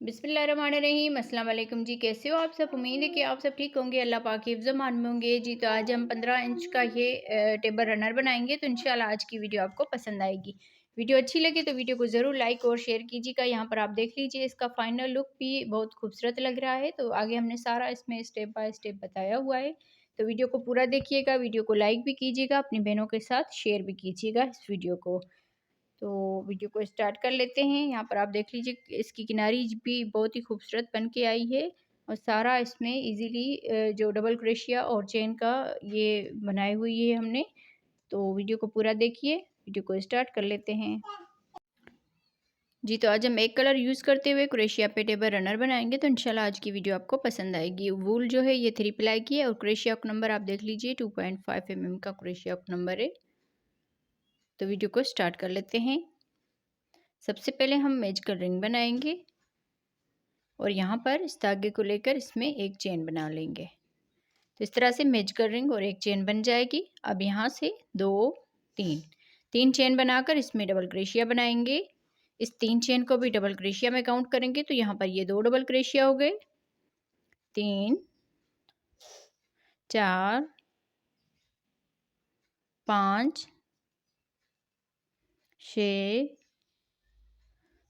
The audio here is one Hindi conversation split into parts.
बिस्मिल्लाहिर्रहमानिर्रहीम। अस्सलाम वालेकुम जी। कैसे हो आप सब? उम्मीद है कि आप सब ठीक होंगे, अल्लाह पाक के हिफ्ज़ मान में होंगे जी। तो आज हम 15 इंच का ये टेबल रनर बनाएंगे, तो इंशाल्लाह आज की वीडियो आपको पसंद आएगी। वीडियो अच्छी लगे तो वीडियो को ज़रूर लाइक और शेयर कीजिएगा। यहाँ पर आप देख लीजिए, इसका फाइनल लुक भी बहुत खूबसूरत लग रहा है। तो आगे हमने सारा इसमें स्टेप बाय स्टेप बताया हुआ है, तो वीडियो को पूरा देखिएगा। वीडियो को लाइक भी कीजिएगा, अपनी बहनों के साथ शेयर भी कीजिएगा इस वीडियो को। तो वीडियो को स्टार्ट कर लेते हैं। यहाँ पर आप देख लीजिए, इसकी किनारी भी बहुत ही खूबसूरत बन के आई है और सारा इसमें इजीली जो डबल क्रोशिया और चेन का ये बनाई हुई है हमने। तो वीडियो को पूरा देखिए, वीडियो को स्टार्ट कर लेते हैं जी। तो आज हम एक कलर यूज़ करते हुए क्रोशिया पे टेबल रनर बनाएंगे, तो इंशाल्लाह आज की वीडियो आपको पसंद आएगी। वूल जो है ये 3 प्लाई की है और क्रोशिया का नंबर आप देख लीजिए 2.5 mm का क्रोशिया का नंबर है। तो वीडियो को स्टार्ट कर लेते हैं। सबसे पहले हम मैजिकल रिंग बनाएंगे और यहाँ पर इस धागे को लेकर इसमें एक चेन बना लेंगे। तो इस तरह से मैजिकल रिंग और एक चेन बन जाएगी। अब यहाँ से 2 3 चेन बनाकर इसमें डबल क्रोशिया बनाएंगे। इस 3 चेन को भी डबल क्रोशिया में काउंट करेंगे, तो यहाँ पर ये 2 डबल क्रोशिया हो गए। 3 4 5 6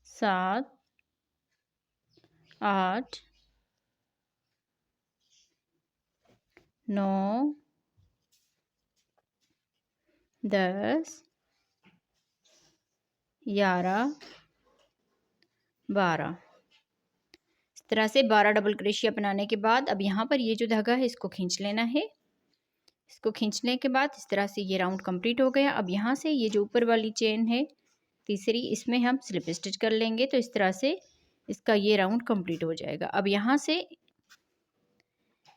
7 8 9 10 11 12। इस तरह से 12 डबल क्रोशिया बनाने के बाद अब यहाँ पर ये जो धागा है इसको खींच लेना है। इसको खींचने के बाद इस तरह से ये राउंड कंप्लीट हो गया। अब यहाँ से ये जो ऊपर वाली चेन है तीसरी, इसमें हम स्लिप स्टिच कर लेंगे। तो इस तरह से इसका ये राउंड कंप्लीट हो जाएगा। अब यहाँ से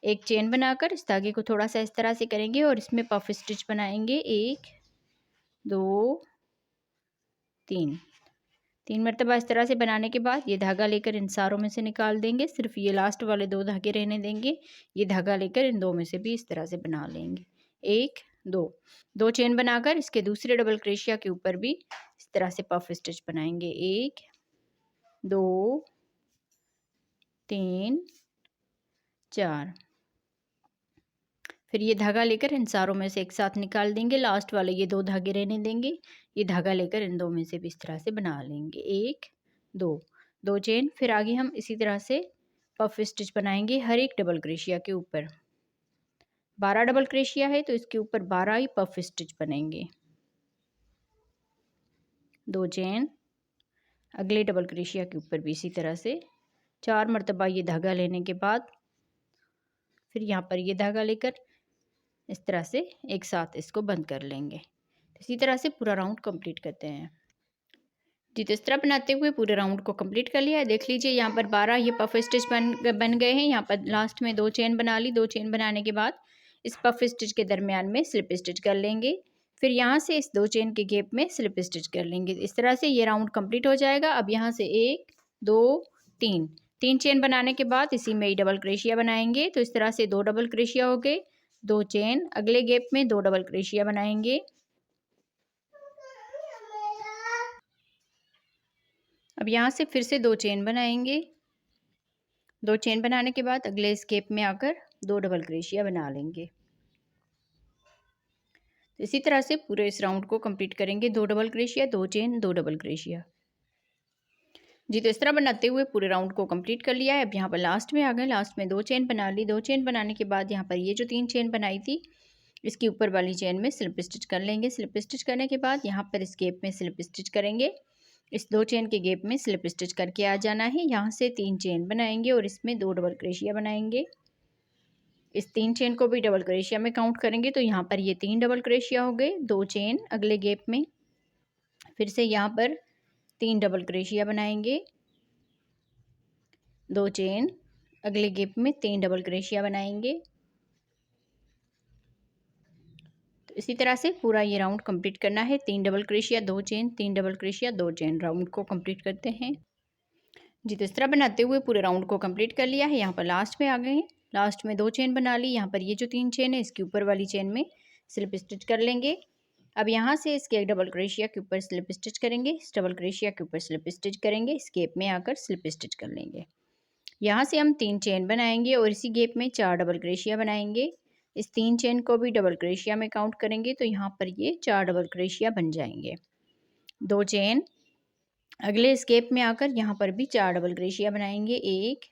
एक चेन बनाकर इस धागे को थोड़ा सा इस तरह से करेंगे और इसमें पफ स्टिच बनाएंगे। 1 2 3 मरतबा इस तरह से बनाने के बाद ये धागा लेकर इन सारों में से निकाल देंगे। सिर्फ ये लास्ट वाले 2 धागे रहने देंगे। ये धागा लेकर इन 2 में से भी इस तरह से बना लेंगे। 1 2 चेन बनाकर इसके दूसरे डबल क्रोशिया के ऊपर भी इस तरह से पफ स्टिच बनाएंगे। 1 2 3 4। फिर ये धागा लेकर इन सारों में से एक साथ निकाल देंगे। लास्ट वाले ये 2 धागे रहने देंगे। ये धागा लेकर इन 2 में से भी इस तरह से बना लेंगे। 1 2 चेन। फिर आगे हम इसी तरह से पफ स्टिच बनाएंगे हर एक डबल क्रोशिया के ऊपर। 12 डबल क्रोशिया है तो इसके ऊपर 12 ही पफ स्टिच बनेंगे। 2 चेन। अगले डबल क्रोशिया के ऊपर भी इसी तरह से 4 मरतबा ये धागा लेने के बाद फिर यहाँ पर ये धागा लेकर इस तरह से एक साथ इसको बंद कर लेंगे। इसी तरह से पूरा राउंड कंप्लीट करते हैं जी। तो इस तरह बनाते हुए पूरे राउंड को कंप्लीट कर लिया है। देख लीजिए, यहाँ पर 12 ये पफ स्टिच बन गए हैं। यहाँ पर लास्ट में 2 चेन बना ली। 2 चेन बनाने के बाद इस पफ स्टिच के दरमियान में स्लिप स्टिच कर लेंगे। फिर यहाँ से इस 2 चेन के गैप में स्लिप स्टिच कर लेंगे। इस तरह से ये राउंड कंप्लीट हो जाएगा। अब यहाँ से 1 2 3 चेन बनाने के बाद इसी में ही डबल क्रोशिया बनाएंगे। तो इस तरह से 2 डबल क्रोशिया हो गए। 2 चेन, अगले गैप में 2 डबल क्रोशिया बनाएंगे। अब यहाँ से फिर से 2 चेन बनाएंगे। 2 चेन बनाने के बाद अगले स्केप में आकर 2 डबल क्रोशिया बना लेंगे। तो इसी तरह से पूरे इस राउंड को कंप्लीट करेंगे। 2 double crochet, 2 chain, 2 double crochet जी। तो इस तरह बनाते हुए पूरे राउंड को कंप्लीट कर लिया है। अब यहाँ पर लास्ट में आ गए। लास्ट में 2 चेन बना ली। 2 चेन बनाने के बाद यहाँ पर ये जो 3 चेन बनाई थी इसके ऊपर वाली चेन में स्लिप स्टिच कर लेंगे। स्लिप स्टिच करने के बाद यहाँ पर इस गैप में स्लिप स्टिच करेंगे। इस 2 चेन के गैप में स्लिप स्टिच करके आ जाना है। यहाँ से 3 चेन बनाएंगे और इसमें 2 डबल क्रोशिया बनाएंगे। इस 3 चेन को भी डबल क्रोशिया में काउंट करेंगे, तो यहाँ पर ये 3 डबल क्रोशिया हो गए। 2 चेन अगले गैप में फिर से यहाँ पर 3 डबल क्रोशिया बनाएंगे। 2 चेन अगले गैप में 3 डबल क्रोशिया बनाएंगे। तो इसी तरह से पूरा ये राउंड कंप्लीट करना है। 3 double crochet, 2 chain, 3 double crochet, 2 chain, round को कंप्लीट करते हैं जी। तो इस तरह बनाते हुए पूरे राउंड को कंप्लीट कर लिया है। यहाँ पर लास्ट में आ गए हैं। लास्ट में 2 चेन बना ली। यहाँ पर ये जो 3 चेन है इसके ऊपर वाली चेन में स्लिप स्टिच कर लेंगे। अब यहाँ से इसके डबल क्रोशिया के ऊपर स्लिप स्टिच करेंगे, इस डबल क्रोशिया के ऊपर स्लिप स्टिच करेंगे, इस गैप में आकर स्लिप स्टिच कर लेंगे। यहाँ से हम 3 चेन बनाएंगे और इसी गैप में 4 डबल क्रोशिया बनाएंगे। इस 3 चेन को भी डबल क्रोशिया में काउंट करेंगे तो यहाँ पर ये 4 डबल क्रोशिया बन जाएंगे। 2 चेन, अगले इस गैप में आकर यहाँ पर भी 4 डबल क्रोशिया बनाएंगे। 1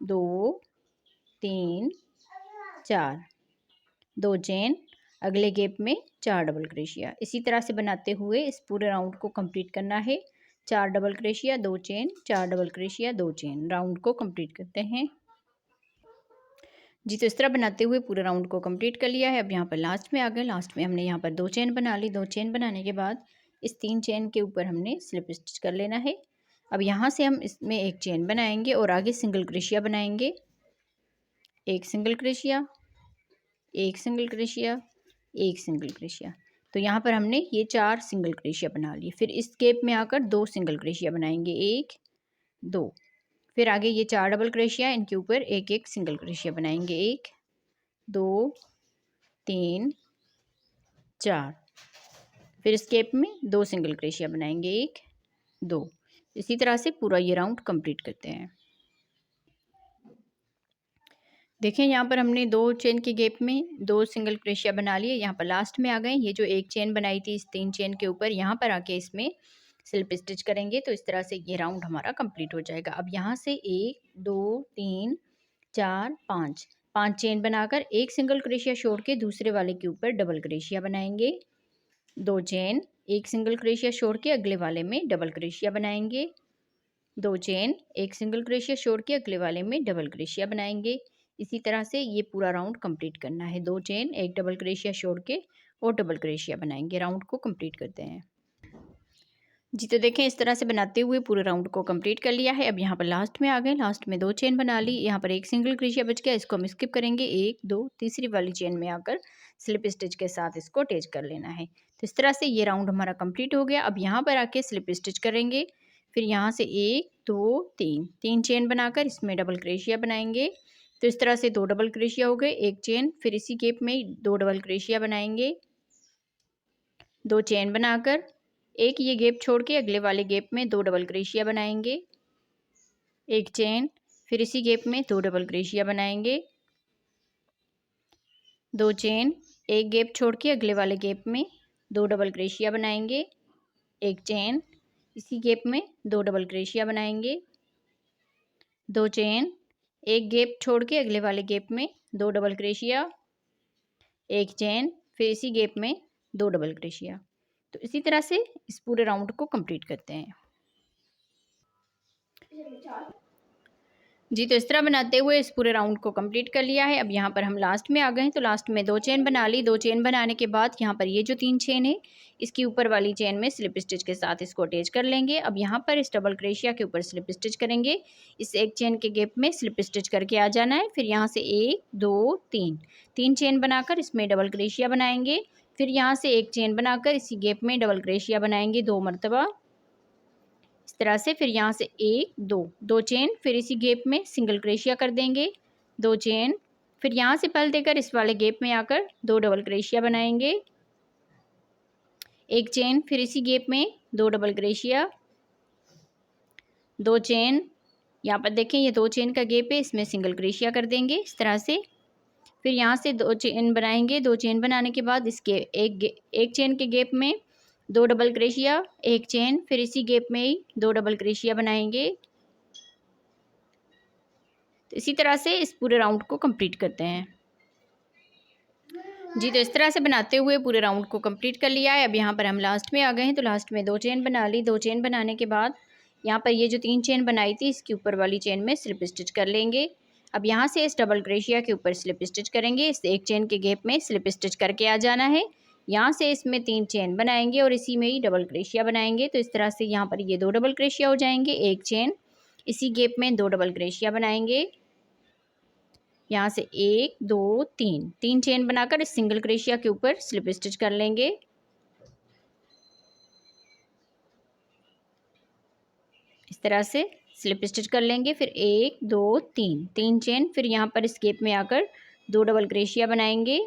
2 3 4, 2 चेन, अगले गैप में 4 डबल क्रोशिया। इसी तरह से बनाते हुए इस पूरे राउंड को कंप्लीट करना है। 4 double crochet, 2 chain, 4 double crochet, 2 chain, round को कंप्लीट करते हैं जी। तो इस तरह बनाते हुए पूरे राउंड को कंप्लीट कर लिया है। अब यहाँ पर लास्ट में आ गए, लास्ट में हमने यहाँ पर 2 चेन बना ली। 2 चेन बनाने के बाद इस 3 चेन के ऊपर हमने स्लिप स्टिच कर लेना है। अब यहाँ से हम इसमें 1 चेन बनाएंगे और आगे सिंगल क्रोशिया बनाएंगे। 1 single crochet, 1 single crochet, 1 single crochet. तो यहाँ पर हमने ये 4 सिंगल क्रोशिया बना लिए। फिर इस गैप में आकर 2 सिंगल क्रोशिया बनाएंगे, 1 2। फिर आगे ये 4 डबल क्रोशिया, इनके ऊपर 1 सिंगल क्रोशिया बनाएंगे, 1 2 3 4। फिर इस गैप में 2 सिंगल क्रोशिया बनाएंगे, 1 2। इसी तरह से पूरा ये राउंड कंप्लीट करते हैं। देखें यहाँ पर हमने 2 चेन के गैप में 2 सिंगल क्रोशिया बना लिए। यहाँ पर लास्ट में आ गए। ये जो 1 चेन बनाई थी इस 3 चेन के ऊपर, यहाँ पर आके इसमें स्लिप स्टिच करेंगे तो इस तरह से ये राउंड हमारा कंप्लीट हो जाएगा। अब यहाँ से 1 2 3 4 5, 5 चेन बनाकर 1 सिंगल क्रोशिया छोड़ के दूसरे वाले के ऊपर डबल क्रोशिया बनाएंगे। 2 चेन, 1 सिंगल क्रोशिया छोड़ के अगले वाले में डबल क्रोशिया बनाएंगे। 2 चेन, 1 सिंगल क्रोशिया छोड़ के अगले वाले में डबल क्रोशिया बनाएंगे। इसी तरह से ये पूरा राउंड कंप्लीट करना है। 2 चेन, 1 डबल क्रोशिया छोड़ के और डबल क्रोशिया बनाएंगे। राउंड को कंप्लीट करते हैं जी। तो देखें इस तरह से बनाते हुए पूरे राउंड को कंप्लीट कर लिया है। अब यहाँ पर लास्ट में आ गए। लास्ट में 2 चेन बना ली। यहाँ पर 1 सिंगल क्रोशिया बच गया, इसको हम स्किप करेंगे। 1 2, तीसरी वाली चेन में आकर स्लिप स्टिच के साथ इसको अटैच कर लेना है। तो इस तरह से ये राउंड हमारा कंप्लीट हो गया। अब यहाँ पर आके स्लिप स्टिच करेंगे। फिर यहाँ से 1 2 3, 3 चेन बनाकर इसमें डबल क्रोशिया बनाएंगे। तो इस तरह से 2 डबल क्रोशिया हो गए, 1 चेन, फिर इसी गैप में 2 डबल क्रोशिया बनाएंगे। 2 चेन बनाकर एक ये गैप छोड़ के अगले वाले गैप में 2 डबल क्रोशिया बनाएंगे। 1 चेन, फिर इसी गैप में 2 डबल क्रोशिया बनाएंगे। 2 चेन, एक गैप छोड़ के अगले वाले गैप में 2 डबल क्रोशिया बनाएंगे। 1 चेन, इसी गैप में 2 डबल क्रोशिया बनाएंगे। 2 चेन, एक गैप छोड़ के अगले वाले गैप में 2 डबल क्रोशिया। 1 चेन, फिर इसी गैप में 2 डबल क्रोशिया। तो इसी तरह से इस पूरे राउंड को कंप्लीट करते हैं जी। तो इस तरह बनाते हुए इस पूरे राउंड को कंप्लीट कर लिया है। अब यहाँ पर हम लास्ट में आ गए हैं। तो लास्ट में 2 चेन बना ली। 2 चेन बनाने के बाद यहाँ पर ये जो 3 चेन है इसकी ऊपर वाली चेन में स्लिप स्टिच के साथ इसको अटैच कर लेंगे। अब यहाँ पर इस डबल क्रोशिया के ऊपर स्लिप स्टिच करेंगे। इस 1 चेन के गैप में स्लिप स्टिच करके आ जाना है। फिर यहाँ से 1 2 3, 3 चेन बनाकर इसमें डबल क्रोशिया बनाएंगे। फिर यहाँ से 1 चेन बनाकर इसी गैप में डबल क्रोशिया बनाएंगे 2 मरतबा इस तरह से। फिर यहाँ से 1 2, 2 चेन, फिर इसी गैप में सिंगल क्रोशिया कर देंगे। 2 चेन, फिर यहाँ से पल देकर इस वाले गैप में आकर 2 डबल क्रोशिया बनाएंगे। 1 चेन, फिर इसी गैप में 2 डबल क्रोशिया। 2 चेन, यहाँ पर देखें ये 2 चेन का गैप है, इसमें सिंगल क्रोशिया कर देंगे इस तरह से। फिर यहाँ से 2 चेन बनाएंगे। 2 चेन बनाने के बाद इसके एक चेन के गैप में 2 डबल क्रोशिया, 1 चेन, फिर इसी गैप में ही 2 डबल क्रोशिया बनाएंगे। तो इसी तरह से इस पूरे राउंड को कंप्लीट करते हैं जी। तो इस तरह से बनाते हुए पूरे राउंड को कंप्लीट कर लिया है। अब यहाँ पर हम लास्ट में आ गए हैं। तो लास्ट में 2 चेन बना ली। 2 चेन बनाने के बाद यहाँ पर ये जो 3 चेन बनाई थी इसकी ऊपर वाली चेन में स्लिप स्टिच कर लेंगे। अब यहाँ से इस डबल क्रोशिया के ऊपर स्लिप स्टिच करेंगे। इस 1 चेन के गैप में स्लिप स्टिच करके आ जाना है। यहाँ से इसमें 3 चेन बनाएंगे और इसी में ही डबल क्रोशिया बनाएंगे। तो इस तरह से यहाँ पर ये 2 डबल क्रोशिया हो जाएंगे। 1 चेन, इसी गैप में 2 डबल क्रोशिया बनाएंगे। यहाँ से 1 2 3, 3 चेन बनाकर इस सिंगल क्रोशिया के ऊपर स्लिप स्टिच कर लेंगे। इस तरह से स्लिप स्टिच कर लेंगे। फिर 1 2 3, 3 चेन, फिर यहाँ पर इस गैप में आकर 2 डबल क्रोशिया बनाएंगे।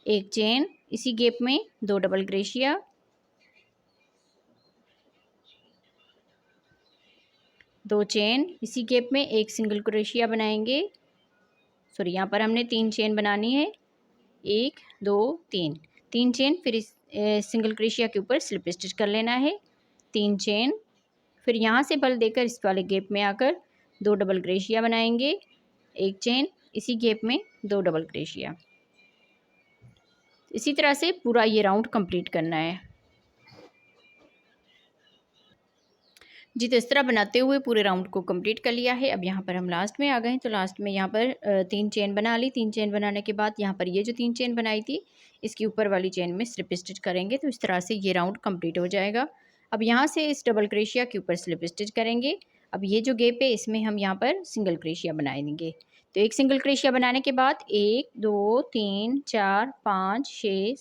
1 चेन, इसी गैप में 2 डबल क्रोशिया, 2 चेन, इसी गैप में 1 सिंगल क्रोशिया बनाएंगे। सॉरी, यहाँ पर हमने 3 चेन बनानी है, 1 2 3, 3 चेन, फिर इस सिंगल क्रोशिया के ऊपर स्लिप स्टिच कर लेना है, 3 चेन, फिर यहाँ से बल देकर इस वाले गैप में आकर 2 डबल क्रोशिया बनाएंगे, 1 चेन, इसी गैप में 2 डबल क्रोशिया। इसी तरह से पूरा ये राउंड कंप्लीट करना है जी। तो इस तरह बनाते हुए पूरे राउंड को कंप्लीट कर लिया है। अब यहाँ पर हम लास्ट में आ गए हैं, तो लास्ट में यहाँ पर 3 चेन बना ली। 3 चेन बनाने के बाद यहाँ पर ये जो 3 चेन बनाई थी, इसकी ऊपर वाली चेन में स्लिप स्टिच करेंगे, तो इस तरह से ये राउंड कंप्लीट हो जाएगा। अब यहाँ से इस डबल क्रोशिया के ऊपर स्लिप स्टिच करेंगे। अब ये जो गैप है, इसमें हम यहाँ पर सिंगल क्रोशिया बनाएंगे। तो एक सिंगल क्रोशिया बनाने के बाद 1 2 3 4 5 6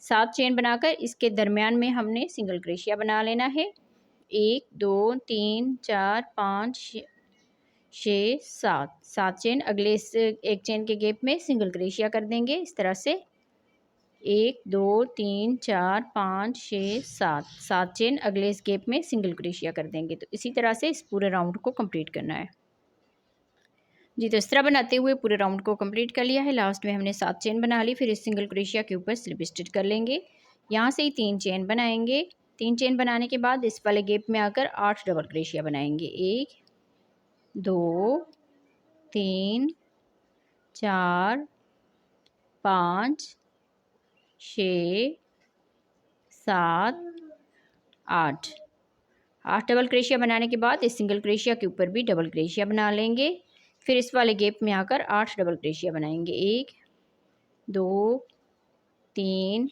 7 चेन बनाकर इसके दरमियान में हमने सिंगल क्रोशिया बना लेना है। 1 2 3 4 5 6 7 चेन अगले इस एक चेन के गैप में सिंगल क्रोशिया कर देंगे। इस तरह से 1 2 3 4 5 6 7 चेन अगले इस गैप में सिंगल क्रोशिया कर देंगे। तो इसी तरह से इस पूरे राउंड को कंप्लीट करना है जी। तो इस तरह बनाते हुए पूरे राउंड को कंप्लीट कर लिया है। लास्ट में हमने 7 चेन बना ली, फिर इस सिंगल क्रोशिया के ऊपर स्लिप स्टिच कर लेंगे। यहाँ से ही 3 चेन बनाएंगे। 3 चेन बनाने के बाद इस वाले गैप में आकर 8 डबल क्रोशिया बनाएंगे। 1 2 3 4 5 6 7 8 डबल क्रोशिया बनाने के बाद इस सिंगल क्रोशिया के ऊपर भी डबल क्रोशिया बना लेंगे। फिर इस वाले गैप में आकर 8 डबल क्रोशिया बनाएंगे। 1 2 3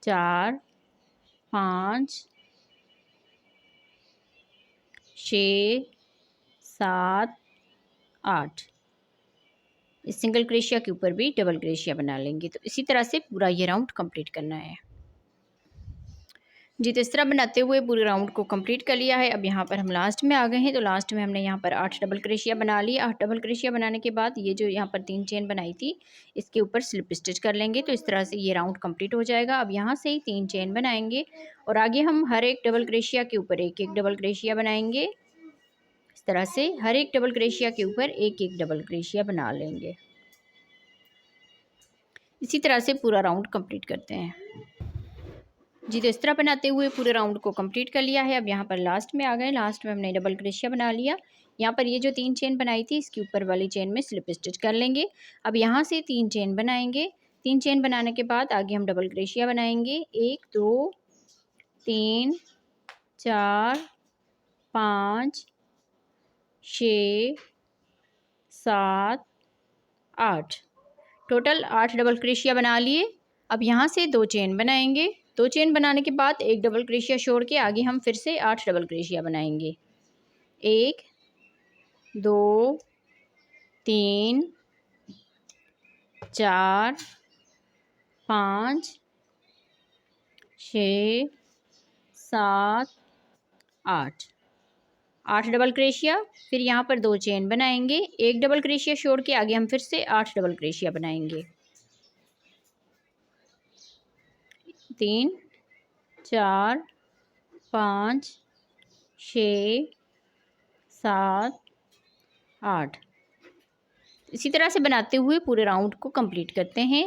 4 5 6 7 8 इस सिंगल क्रोशिया के ऊपर भी डबल क्रोशिया बना लेंगे। तो इसी तरह से पूरा ये राउंड कंप्लीट करना है जी। तो इस तरह बनाते हुए पूरे राउंड को कंप्लीट कर लिया है। अब यहाँ पर हम लास्ट में आ गए हैं, तो लास्ट में हमने यहाँ पर 8 डबल क्रोशिया बना ली। 8 डबल क्रोशिया बनाने के बाद ये जो यहाँ पर 3 चेन बनाई थी, इसके ऊपर स्लिप स्टिच कर लेंगे। तो इस तरह से ये राउंड कंप्लीट हो जाएगा। अब यहाँ से ही 3 चेन बनाएंगे और आगे हम हर एक डबल क्रोशिया के ऊपर एक एक डबल क्रोशिया बनाएंगे। इस तरह से हर एक डबल क्रोशिया के ऊपर एक एक डबल क्रोशिया बना लेंगे। इसी तरह से पूरा राउंड कंप्लीट करते हैं जी। तो इस तरह बनाते हुए पूरे राउंड को कंप्लीट कर लिया है। अब यहाँ पर लास्ट में आ गए। लास्ट में हमने डबल क्रोशिया बना लिया। यहाँ पर ये जो 3 चेन बनाई थी, इसके ऊपर वाली चेन में स्लिप स्टिच कर लेंगे। अब यहाँ से 3 चेन बनाएंगे। 3 चेन बनाने के बाद आगे हम डबल क्रोशिया बनाएंगे। 1 2 3 4 5 6 7 8 टोटल 8 डबल क्रोशिया बना लिए। अब यहाँ से 2 चेन बनाएंगे। 2 चेन बनाने के बाद एक डबल क्रोशिया छोड़ के आगे हम फिर से 8 डबल क्रोशिया बनाएंगे। 1 2 3 4 5 6 7 8 डबल क्रोशिया, फिर यहाँ पर 2 चेन बनाएंगे। एक डबल क्रोशिया छोड़ के आगे हम फिर से 8 डबल क्रोशिया बनाएंगे। 3 4 5 6 7 8 इसी तरह से बनाते हुए पूरे राउंड को कंप्लीट करते हैं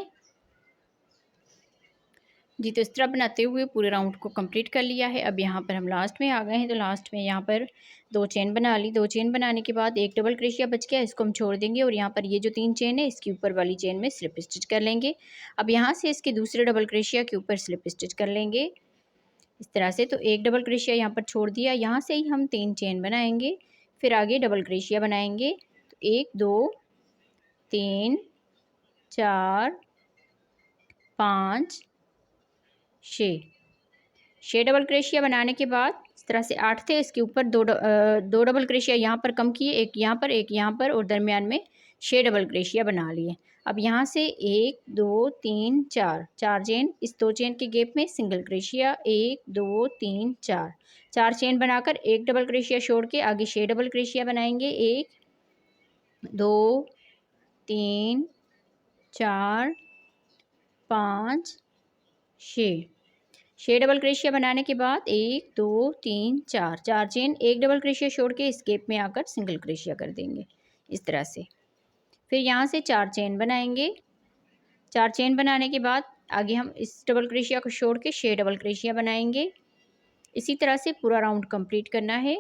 जी। तो इस तरह बनाते हुए पूरे राउंड को कंप्लीट कर लिया है। अब यहाँ पर हम लास्ट में आ गए हैं, तो लास्ट में यहाँ पर 2 चेन बना ली। 2 चेन बनाने के बाद एक डबल क्रोशिया बच गया, इसको हम छोड़ देंगे और यहाँ पर ये जो 3 चेन है, इसके ऊपर वाली चेन में स्लिप स्टिच कर लेंगे। अब यहाँ से इसके दूसरे डबल क्रोशिया के ऊपर स्लिप स्टिच कर लेंगे इस तरह से। तो एक डबल क्रोशिया यहाँ पर छोड़ दिया। यहाँ से ही हम 3 चेन बनाएंगे, फिर आगे डबल क्रोशिया बनाएंगे। तो 1 2 3 4 5 6 डबल क्रोशिया बनाने के बाद इस तरह से 8 थे, इसके ऊपर दो डबल क्रोशिया यहाँ पर कम किए, एक यहाँ पर और दरमियान में 6 डबल क्रोशिया बना लिए। अब यहाँ से 1 2 3 4 चेन, इस 2 चेन के गैप में सिंगल क्रोशिया 1 2 3 4 चेन बनाकर एक डबल क्रोशिया छोड़ के आगे 6 डबल क्रोशिया बनाएंगे। 1 2 3 4 5 6 6 डबल क्रोशिया बनाने के बाद 1 2 3 4 4 चेन, एक डबल क्रोशिया छोड़ के इस गैप में आकर सिंगल क्रोशिया कर देंगे इस तरह से। फिर यहाँ से 4 चेन बनाएंगे। 4 चेन बनाने के बाद आगे हम इस डबल क्रोशिया को छोड़ के 6 डबल क्रोशिया बनाएंगे। इसी तरह से पूरा राउंड कंप्लीट करना है।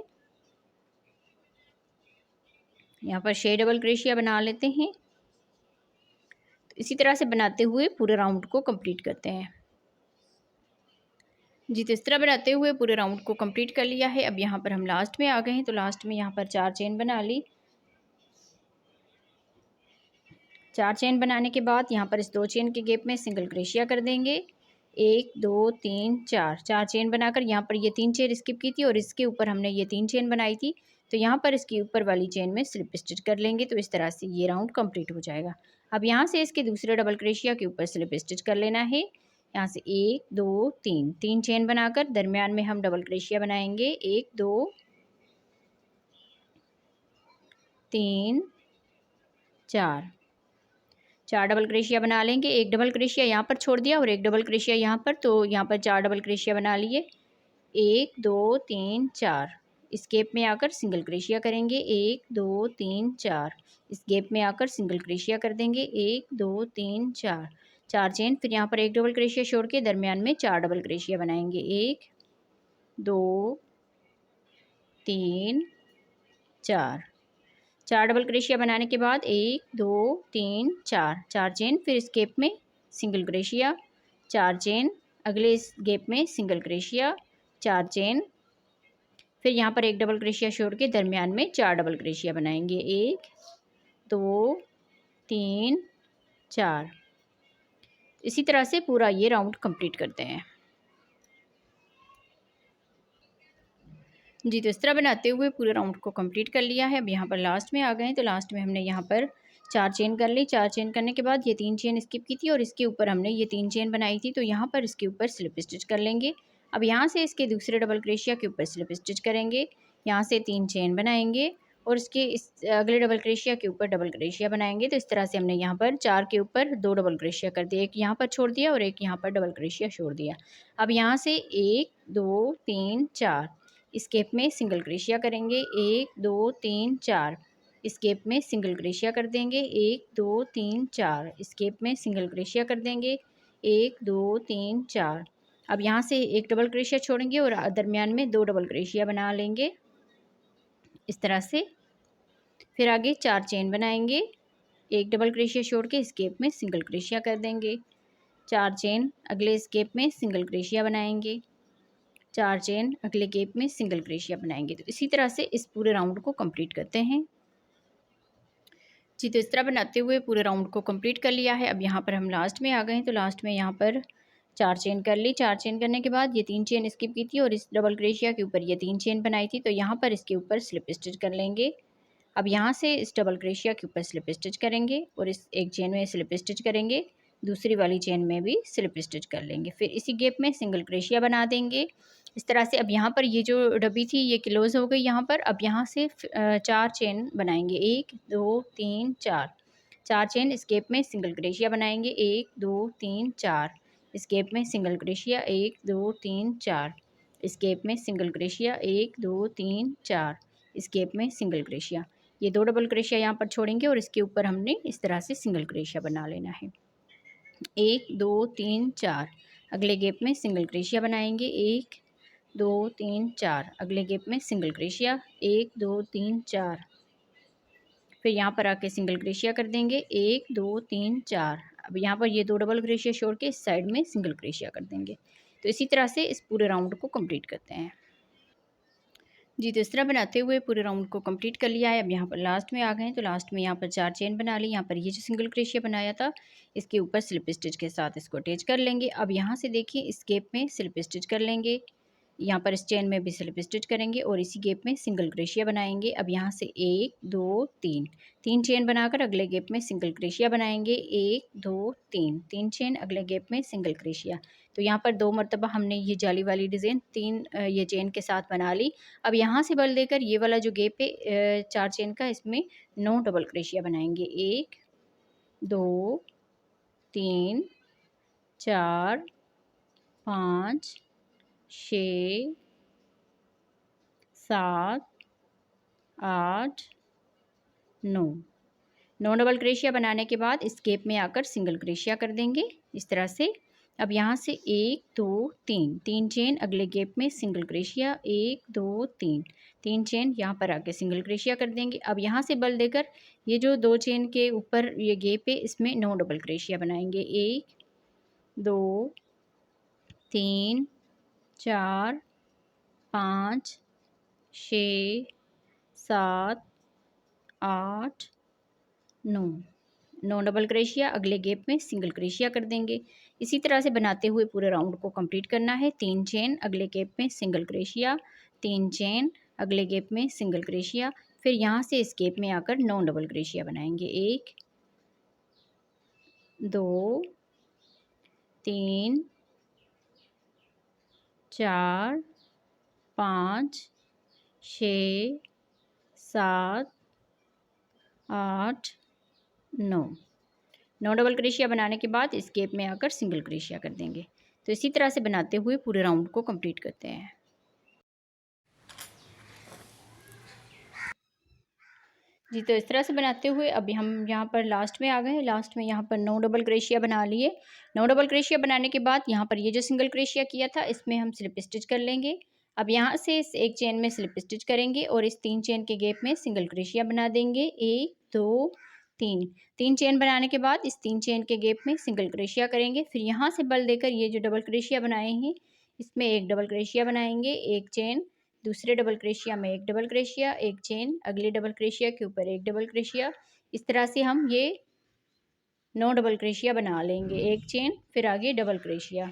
यहाँ पर 6 डबल क्रोशिया बना लेते हैं। तो इसी तरह से बनाते हुए पूरे राउंड को कंप्लीट करते हैं। जी, तो इस तरह बनाते हुए पूरे राउंड को कंप्लीट कर लिया है। अब यहाँ पर हम लास्ट में आ गए हैं, तो लास्ट में यहाँ पर 4 चेन बना ली। 4 चेन बनाने के बाद यहाँ पर इस 2 चेन के गैप में सिंगल क्रोशिया कर देंगे। 1 2 3 4 4 चेन बनाकर यहाँ पर ये 3 चेन स्किप की थी और इसके ऊपर हमने ये 3 चेन बनाई थी, तो यहाँ पर इसकी ऊपर वाली चेन में स्लिप स्टिच कर लेंगे। तो इस तरह से ये राउंड कंप्लीट हो जाएगा। अब यहाँ से इसके दूसरे डबल क्रोशिया के ऊपर स्लिप स्टिच कर लेना है। यहाँ से 1 2 3 3 चेन बनाकर दरमियान में हम डबल क्रोशिया बनाएंगे। 1 2 3 4 4 डबल क्रोशिया बना लेंगे। एक डबल क्रोशिया यहाँ पर छोड़ दिया और एक डबल क्रोशिया यहाँ पर, तो यहाँ पर 4 डबल क्रोशिया बना लिए। 1 2 3 4 इस गैप में आकर सिंगल क्रोशिया करेंगे। 1 2 3 4 इस गैप में आकर सिंगल क्रोशिया कर देंगे। 1 2 3 4 4 चेन, फिर यहाँ पर एक डबल क्रोशिया छोड़ के दरमियान में 4 डबल क्रोशिया बनाएंगे। 1 2 3 4 4 डबल क्रोशिया बनाने के बाद 1 2 3 4 4 चेन, फिर इस गैप में सिंगल क्रोशिया, 4 चेन, अगले इस गैप में सिंगल क्रोशिया, 4 चेन, फिर यहाँ पर एक डबल क्रोशिया छोड़ के दरमियान में 4 डबल क्रोशिया बनाएंगे। 1 2 3 4 इसी तरह से पूरा ये राउंड कंप्लीट करते हैं। जी, तो इस तरह बनाते हुए पूरे राउंड को कंप्लीट कर लिया है। अब यहाँ पर लास्ट में आ गए हैं, तो लास्ट में हमने यहाँ पर 4 चेन कर ली। 4 चेन करने के बाद ये 3 चेन स्किप की थी और इसके ऊपर हमने ये 3 चेन बनाई थी, तो यहाँ पर इसके ऊपर स्लिप स्टिच कर लेंगे। अब यहाँ से इसके दूसरे डबल क्रोशिया के ऊपर स्लिप स्टिच करेंगे। यहाँ से 3 चेन बनाएंगे और इसके इस अगले डबल क्रोशिया के ऊपर डबल क्रोशिया बनाएंगे। तो इस तरह से हमने यहाँ पर 4 के ऊपर 2 डबल क्रोशिया कर दिया, एक यहाँ पर छोड़ दिया और एक यहाँ पर डबल क्रोशिया छोड़ दिया। अब यहाँ से 1 2 3 4 इस गैप में सिंगल क्रोशिया करेंगे। 1 2 3 4 इस गैप में सिंगल क्रोशिया कर देंगे। 1 2 3 4 इस गैप में सिंगल क्रोशिया कर देंगे। 1 2 3 4 अब यहाँ से एक डबल क्रोशिया छोड़ेंगे और दरमियान में 2 डबल क्रोशिया बना लेंगे इस तरह से। फिर आगे 4 चेन बनाएंगे। एक डबल क्रोशिया छोड़ के इस गैप में सिंगल क्रोशिया कर देंगे। 4 चेन, अगले इस गैप में सिंगल क्रोशिया बनाएंगे। 4 चेन, अगले गैप में सिंगल क्रोशिया बनाएंगे। तो इसी तरह से इस पूरे राउंड को कंप्लीट करते हैं। जी, तो इस तरह बनाते हुए पूरे राउंड को कंप्लीट कर लिया है। अब यहाँ पर हम लास्ट में आ गए हैं, तो लास्ट में यहाँ पर 4 चेन कर ली। 4 चेन करने के बाद ये 3 चेन स्किप की थी और इस डबल क्रोशिया के ऊपर ये 3 चेन बनाई थी, तो यहाँ पर इसके ऊपर स्लिप स्टिच कर लेंगे। अब यहाँ से इस डबल क्रोशिया के ऊपर स्लिप स्टिच करेंगे और इस एक चेन में स्लिप स्टिच करेंगे, दूसरी वाली चेन में भी स्लिप स्टिच कर लेंगे। फिर इसी गैप में सिंगल क्रोशिया बना देंगे इस तरह से। अब यहाँ पर ये जो डब्बी थी ये क्लोज़ हो गई यहाँ पर। अब यहाँ से 4 चेन बनाएंगे। 1 2 3 4 4 चेन, इस गैप में सिंगल क्रोशिया बनाएंगे। 1 2 3 4 इस गैप में सिंगल क्रोशिया, 1 2 3 4 इस गैप में सिंगल क्रोशिया, 1 2 3 4 इस गैप में सिंगल क्रोशिया। ये 2 डबल क्रोशिया यहाँ पर छोड़ेंगे और इसके ऊपर हमने इस तरह से सिंगल क्रोशिया बना लेना है। 1 2 3 4 अगले गैप में सिंगल क्रोशिया बनाएंगे। 1 2 3 4 अगले गैप में सिंगल क्रोशिया, 1 2 3 4 फिर यहाँ पर आके सिंगल क्रोशिया कर देंगे। 1 2 3 4 अब यहाँ पर ये 2 डबल क्रोशिया छोड़ के इस साइड में सिंगल क्रोशिया कर देंगे। तो इसी तरह से इस पूरे राउंड को कंप्लीट करते हैं। जी, तो इस तरह बनाते हुए पूरे राउंड को कंप्लीट कर लिया है। अब यहाँ पर लास्ट में आ गए हैं, तो लास्ट में यहाँ पर 4 चेन बना ली। यहाँ पर ये जो सिंगल क्रोशिया बनाया था इसके ऊपर स्लिप स्टिच के साथ इसको अटैच कर लेंगे। अब यहाँ से देखिए इस गैप में स्लिप स्टिच कर लेंगे, यहाँ पर इस चेन में भी स्लिप स्टिच करेंगे और इसी गैप में सिंगल क्रोशिया बनाएंगे। अब यहाँ से 1 2 3 3 चेन बनाकर अगले गैप में सिंगल क्रोशिया बनाएंगे। 1 2 3 3 चेन, अगले गैप में सिंगल क्रोशिया। तो यहाँ पर 2 मरतबा हमने ये जाली वाली डिज़ाइन 3 ये चेन के साथ बना ली। अब यहाँ से बल देकर ये वाला जो गैप है 4 चेन का, इसमें 9 डबल क्रोशिया बनाएंगे। 1 2 3 4 5 6 7 8 9। 9 डबल क्रोशिया बनाने के बाद इस गैप में आकर सिंगल क्रोशिया कर देंगे इस तरह से। अब यहाँ से 1 2 3 3 चेन अगले गैप में सिंगल क्रोशिया, 1 2 3 3 चेन यहाँ पर आके सिंगल क्रोशिया कर देंगे। अब यहाँ से बल देकर ये जो 2 चेन के ऊपर ये गैप है इसमें 9 डबल क्रोशिया बनाएंगे। 1 2 3 4 5 6 7 8 9। 9 डबल क्रोशिया अगले गैप में सिंगल क्रोशिया कर देंगे। इसी तरह से बनाते हुए पूरे राउंड को कंप्लीट करना है। 3 चेन अगले गैप में सिंगल क्रोशिया, 3 चेन अगले गैप में सिंगल क्रोशिया, फिर यहाँ से इस गैप में आकर 9 डबल क्रोशिया बनाएंगे। 1 2 3 4 5 6 7 8 9। 9 डबल क्रोशिया बनाने के बाद इस गैप में आकर सिंगल क्रोशिया कर देंगे। तो इसी तरह से बनाते हुए पूरे राउंड को कंप्लीट करते हैं। जी, तो इस तरह से बनाते हुए अभी हम यहाँ पर लास्ट में आ गए हैं। लास्ट में यहाँ पर 9 डबल क्रोशिया बना लिए। 9 डबल क्रोशिया बनाने के बाद यहाँ पर ये जो सिंगल क्रोशिया किया था इसमें हम स्लिप स्टिच कर लेंगे। अब यहाँ से इस एक चेन में स्लिप स्टिच करेंगे और इस 3 चेन के गैप में सिंगल क्रोशिया बना देंगे। 1 2 3 3 चेन बनाने के बाद इस 3 चेन के गैप में सिंगल क्रोशिया करेंगे। फिर यहाँ से बल देकर ये जो डबल क्रोशिया बनाए हैं इसमें एक डबल क्रोशिया बनाएंगे, एक चेन, दूसरे डबल क्रोशिया में एक डबल क्रोशिया, एक चेन, अगले डबल क्रोशिया के ऊपर एक डबल क्रोशिया। इस तरह से हम ये 9 डबल क्रोशिया बना लेंगे। एक चेन फिर आगे डबल क्रोशिया।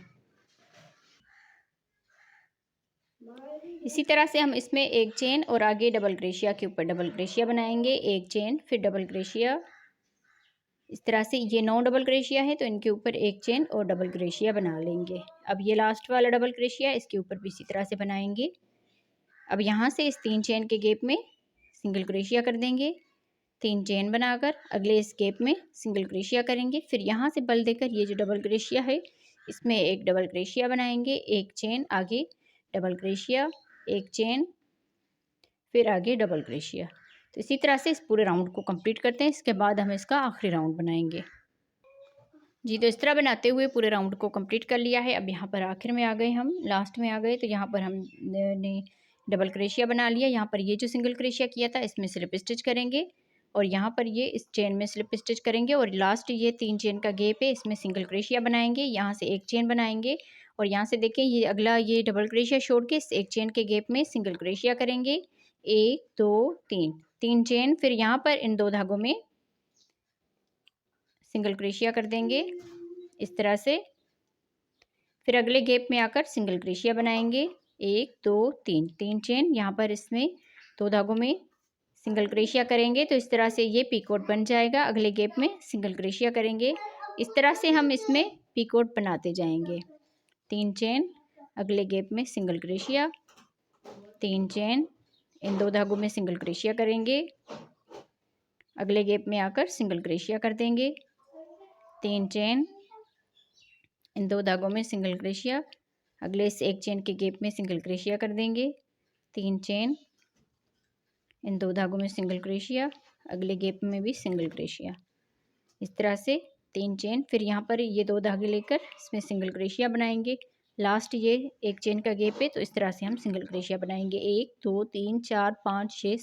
इसी तरह से हम इसमें एक चेन और आगे डबल क्रोशिया के ऊपर डबल क्रोशिया बनाएंगे। एक चेन फिर डबल क्रोशिया। इस तरह से ये 9 डबल क्रोशिया है तो इनके ऊपर एक चेन और डबल क्रोशिया बना लेंगे। अब ये लास्ट वाला डबल क्रोशिया इसके ऊपर भी इसी तरह से बनाएंगे। अब यहाँ से इस 3 चेन के गैप में सिंगल क्रोशिया कर देंगे। 3 चेन बनाकर अगले इस गैप में सिंगल क्रोशिया करेंगे। फिर यहाँ से बल देकर ये जो डबल क्रोशिया है इसमें एक डबल क्रोशिया बनाएंगे, एक चेन, आगे डबल क्रोशिया, एक चेन, फिर आगे डबल क्रोशिया। तो इसी तरह से इस पूरे राउंड को कंप्लीट करते हैं। इसके बाद हम इसका आखिरी राउंड बनाएंगे। जी, तो इस तरह बनाते हुए पूरे राउंड को कंप्लीट कर लिया है। अब यहाँ पर आखिर में आ गए, हम लास्ट में आ गए, तो यहाँ पर हमने डबल क्रोशिया बना लिया। यहाँ पर ये जो सिंगल क्रोशिया किया था इसमें स्लिप स्टिच करेंगे और यहाँ पर ये इस चेन में स्लिप स्टिच करेंगे और लास्ट ये 3 चेन का गैप है इसमें सिंगल क्रोशिया बनाएंगे। यहाँ से एक चेन बनाएंगे और यहाँ से देखें ये अगला ये डबल क्रोशिया छोड़ के इस एक चेन के गैप में सिंगल क्रोशिया करेंगे। 1 2 3 3 चेन, फिर यहाँ पर इन 2 धागों में सिंगल क्रोशिया कर देंगे इस तरह से। फिर अगले गैप में आकर सिंगल क्रोशिया बनाएंगे। 1 2 3 3 चेन, यहाँ पर इसमें 2 धागों में सिंगल क्रोशिया करेंगे तो इस तरह से ये पीकोट बन जाएगा। अगले गैप में सिंगल क्रोशिया करेंगे। इस तरह से हम इसमें पीकोट बनाते जाएंगे। 3 चेन अगले गैप में सिंगल क्रोशिया, 3 चेन, इन 2 धागों में सिंगल क्रोशिया करेंगे। अगले गैप में आकर सिंगल क्रोशिया कर देंगे। 3 चेन, इन 2 धागों में सिंगल क्रोशिया, अगले इस एक चेन के गैप में सिंगल क्रोशिया कर देंगे। 3 चेन, इन 2 धागों में सिंगल क्रोशिया, अगले गैप में भी सिंगल क्रोशिया। इस तरह से 3 चेन, फिर यहाँ पर ये 2 धागे लेकर इसमें सिंगल क्रोशिया बनाएंगे। लास्ट ये एक चेन का गैप है तो इस तरह से हम सिंगल क्रोशिया बनाएंगे। 1 2 3 4 5 6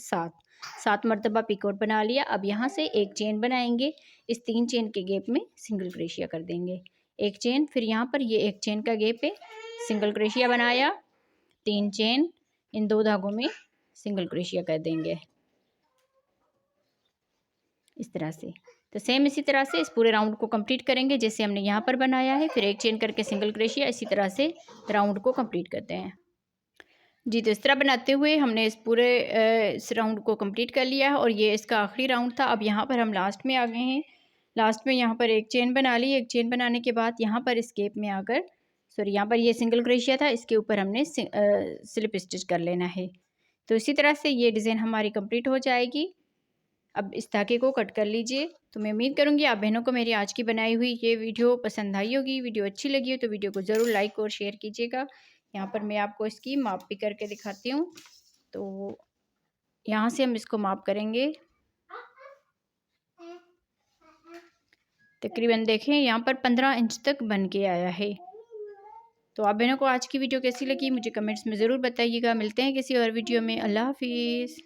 7 मरतबा पिकोट बना लिया। अब यहाँ से एक चेन बनाएंगे, इस 3 चेन के गैप में सिंगल क्रोशिया कर देंगे। एक चेन, फिर यहाँ पर ये एक चेन का गैप है, सिंगल क्रोशिया बनाया। 3 चेन, इन 2 धागों में सिंगल क्रोशिया कर देंगे इस तरह से। तो सेम इसी तरह से इस पूरे राउंड को कंप्लीट करेंगे जैसे हमने यहाँ पर बनाया है। फिर एक चेन करके सिंगल क्रोशिया, इसी तरह से राउंड को कंप्लीट करते हैं। जी, तो इस तरह बनाते हुए हमने इस पूरे इस राउंड को कंप्लीट कर लिया है और ये इसका आखिरी राउंड था। अब यहाँ पर हम लास्ट में आ गए हैं। लास्ट में यहाँ पर एक चेन बना ली। एक चेन बनाने के बाद यहाँ पर इस गैप में आकर, सॉरी, यहाँ पर ये सिंगल क्रोशिया था, इसके ऊपर हमने स्लिप स्टिच कर लेना है। तो इसी तरह से ये डिज़ाइन हमारी कंप्लीट हो जाएगी। अब इस धागे को कट कर लीजिए। तो मैं उम्मीद करूँगी आप बहनों को मेरी आज की बनाई हुई ये वीडियो पसंद आई होगी। वीडियो अच्छी लगी हो तो वीडियो को ज़रूर लाइक और शेयर कीजिएगा। यहाँ पर मैं आपको इसकी माप भी करके दिखाती हूँ। तो यहाँ से हम इसको माप करेंगे। तकरीबन देखें यहाँ पर 15 इंच तक बन के आया है। तो आप बहनों को आज की वीडियो कैसी लगी मुझे कमेंट्स में ज़रूर बताइएगा। मिलते हैं किसी और वीडियो में। अल्लाह हाफिज़।